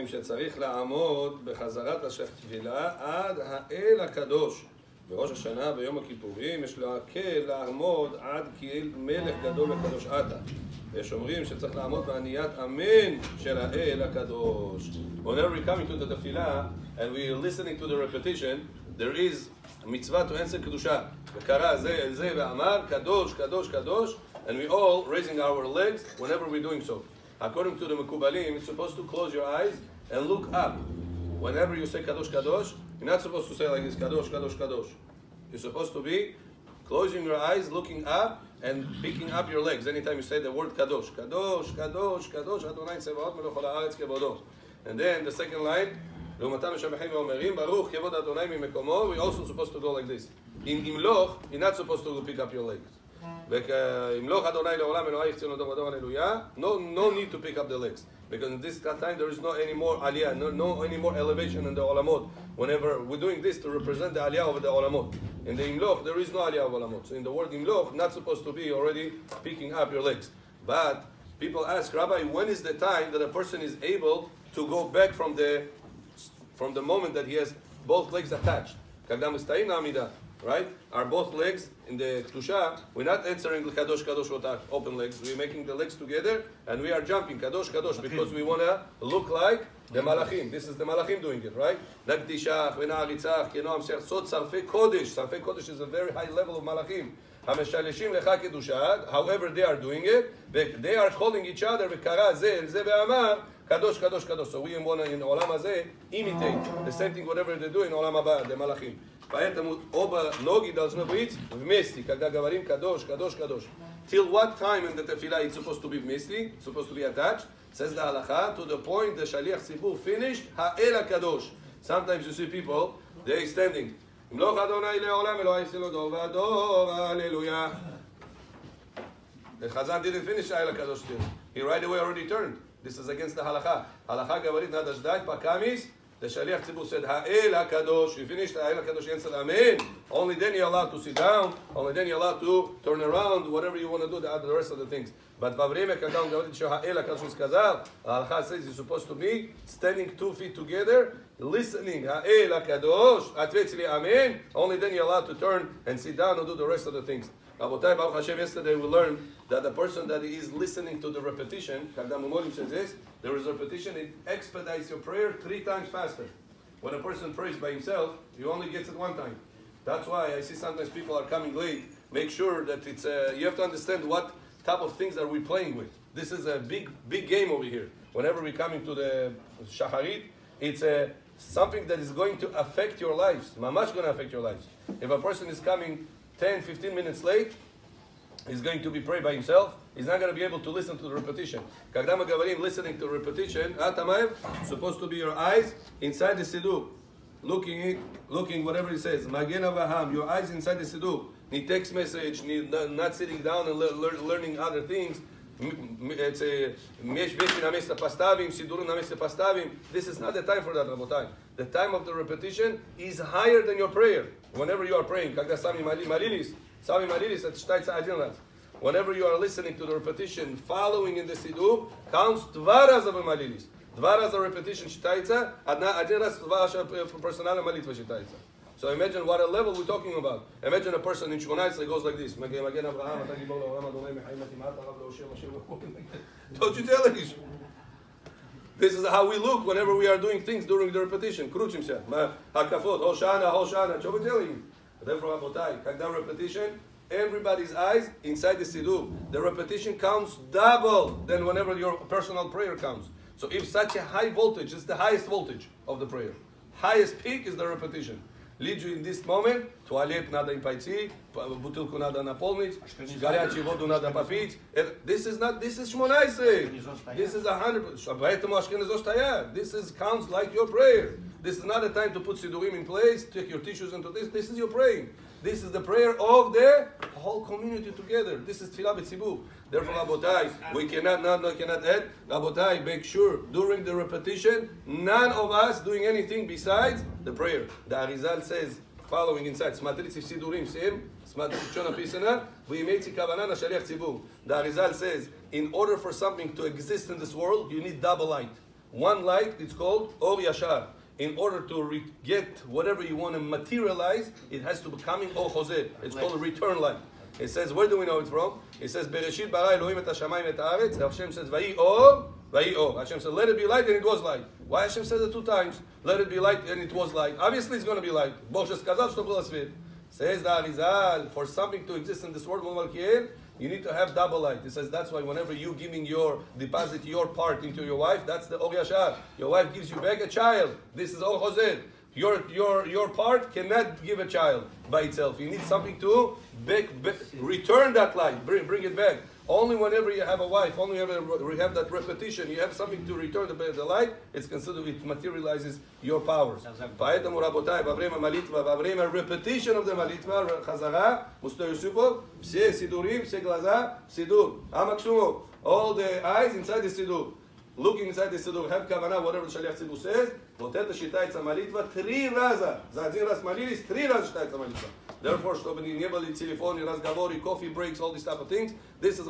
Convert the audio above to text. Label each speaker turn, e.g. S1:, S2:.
S1: שצריך לעמוד בחזרת התפילה עד האל הקדוש. בראש השנה, ביום הכיפורים, יש להקל לעמוד עד כאל מלך גדול וקדוש אתה. יש אומרים שצריך לעמוד בעניית אמן של האל הקדוש. Whenever we come into the tefillah and we are listening to the repetition, there is a mitzvah to answer kedusha. וקרא זה אל זה ואמר קדוש, קדוש, קדוש, and we all raising our legs whenever we're doing so. According to the Mekubalim, it's supposed to close your eyes and look up. Whenever you say Kadosh, Kadosh, you're not supposed to say like this, Kadosh, Kadosh, Kadosh. You're supposed to be closing your eyes, looking up, and picking up your legs. Anytime you say the word Kadosh, Kadosh, Kadosh, Kadosh, Adonai Tsevaot melech kol haaretz kevodo. And then the second line, L'umatam meshabechim ve'omerim, Baruch kevod Adonai mimekomo. We're also supposed to go like this. In Imloch, you're not supposed to pick up your legs. No need to pick up the legs, because in this time there is no any more aliyah, no any more elevation in the olamot. Whenever we're doing this to represent the aliyah of the olamot, in the imloch there is no aliyah of olamot. So in the word imloch, not supposed to be already picking up your legs. But people ask, Rabbi, when is the time that a person is able to go back from the moment that he has both legs attached? Amidah. Right? Are both legs in the Kedusha? We're not answering Kadosh, Kadosh with open legs. We're making the legs together and we are jumping Kadosh, Kadosh because we want to look like the Malachim. This is the Malachim doing it, right? Nagdishach, Vena'aritzach, Kenoam Shech, Sod Sarfei Kodesh. Sarfei Kodesh is a very high level of Malachim. Hameshaleshim Lecha Kedusha. However, they are doing it. They are calling each other, V'kara Ze, Ze Ve'amar, Kadosh, Kadosh, Kadosh. So we want to, in Olam Hazeh, imitate the same thing, whatever they do in Olam Haba, the Malachim. Поэтому оба ноги должны быть вместе, когда говорим кадош, кадош, кадош. Till what time in the tefillah it's supposed to be вместе, supposed to be attached? Says the halacha, to the point the shaliach tzibur finished, ha'el hakadosh. Sometimes you see people, they standing. Imloch Adonai le'olam Elohai selo dor v'ador, hallelujah. The Chazan didn't finish ha'el hakadosh still. He right away already turned. This is against the halacha. Halacha gavarit nadashdai pakamis. The Shaliach Tzibur said, Ha'el HaKadosh. You finished Ha'el HaKadosh, you answered Amen. Only then you're allowed to sit down. Only then you're allowed to turn around, whatever you want to do, the rest of the things. But Vavreme Kadam Gavarit Shah Ha'el HaKadosh is Kazal. Al-Kha says you're supposed to be standing 2 feet together, listening. Ha'el HaKadosh. Atvetzli Amen. Only then you're allowed to turn and sit down and do the rest of the things. Rabotai, Baruch Hashem, yesterday we learned that the person that is listening to the repetition, Kadam Umolim says this, there is repetition, it expedites your prayer 3 times faster. When a person prays by himself, he only gets it 1 time. That's why I see sometimes people are coming late. Make sure that it's, you have to understand what type of things are we playing with. This is a big game over here. Whenever we're coming to the Shacharit, it's something that is going to affect your lives. Mamash going to affect your lives. If a person is coming 10, 15 minutes late, he's going to be praying by himself. He's not going to be able to listen to the repetition. Kagdama Gavarim, listening to the repetition, supposed to be your eyes inside the Siddur. Looking whatever it says. Magen Avaham, your eyes inside the Siddur. Need text message, not sitting down and learning other things. This is not the time for that, Rabotai. The time of the repetition is higher than your prayer. Whenever you are praying, whenever you are listening to the repetition, following in the Siddur, counts 2 raz of malilis. 2 raz of repetition shitaitza, 1 raz personal malitva shitaitza. So imagine what a level we're talking about. Imagine a person in Shmonai goes like this. Don't you tell it? This is how we look whenever we are doing things during the repetition. Hakafot, Hoshana, Hoshana. Therefore, Rabotai, Kagdam repetition, everybody's eyes inside the Siddur. The repetition counts double than whenever your personal prayer counts. So if such a high voltage, it's the highest voltage of the prayer. Highest peak is the repetition. Lead you in this moment, туалет надо им пойти, бутылку надо наполнить, горячую воду надо попить. This is 18. This is 100%. Поэтому Ашкеназо стоят. This counts like your prayer. This is not a time to put Siddurim in place, take your tissues into this. This is your praying. This is the prayer of the whole community together. This is Tfilah B'tzibur. Therefore, Rabotai, we cannot add. Rabotai, make sure during the repetition, none of us doing anything besides the prayer. The Arizal says, following inside, Smatritz Sidurim, same, Smatritz Chona Pisana, V'imetzi Kavanana Shaliach Tzibur. The Arizal says, in order for something to exist in this world, you need double light. one light, it's called Or Yashar. In order to get whatever you want to materialize, it has to be coming Or Choser. It's called a return light. It says, where do we know it from? It says, Bereshit bara Elohim et hashamayim et haaretz. Hashem says, Vayi or. Hashem said, let it be light, and it was light. Why Hashem said it 2 times? Let it be light, and it was light. Obviously, it's going to be light. Moshe сказал, что было свет. Says the Arizal, for something to exist in this world, you need to have double light. It says that's why whenever you giving deposit your part into your wife, that's the Or Yashar. Your wife gives you back a child. This is Or Choser. Your part cannot give a child by itself. You need something to return that light, bring it back. Only whenever you have a wife, only whenever you have that repetition, you have something to return the light, it's considered, it materializes your powers. Поэтому, работай, во время молитвы, во время repetition of the молитва, хазара, Мусто Юсупов, все сидурим, все глаза, сидур. Амаксумов, all the eyes inside the sidur. Looking inside the sidur, have kavanah, whatever the Shaliach Tzibur says, вот это считается молитва 3 раза. За 1 раз молились, 3 раза считается молитва. Therefore, чтобы не были телефоны, разговоры, coffee breaks, all these type of things, this is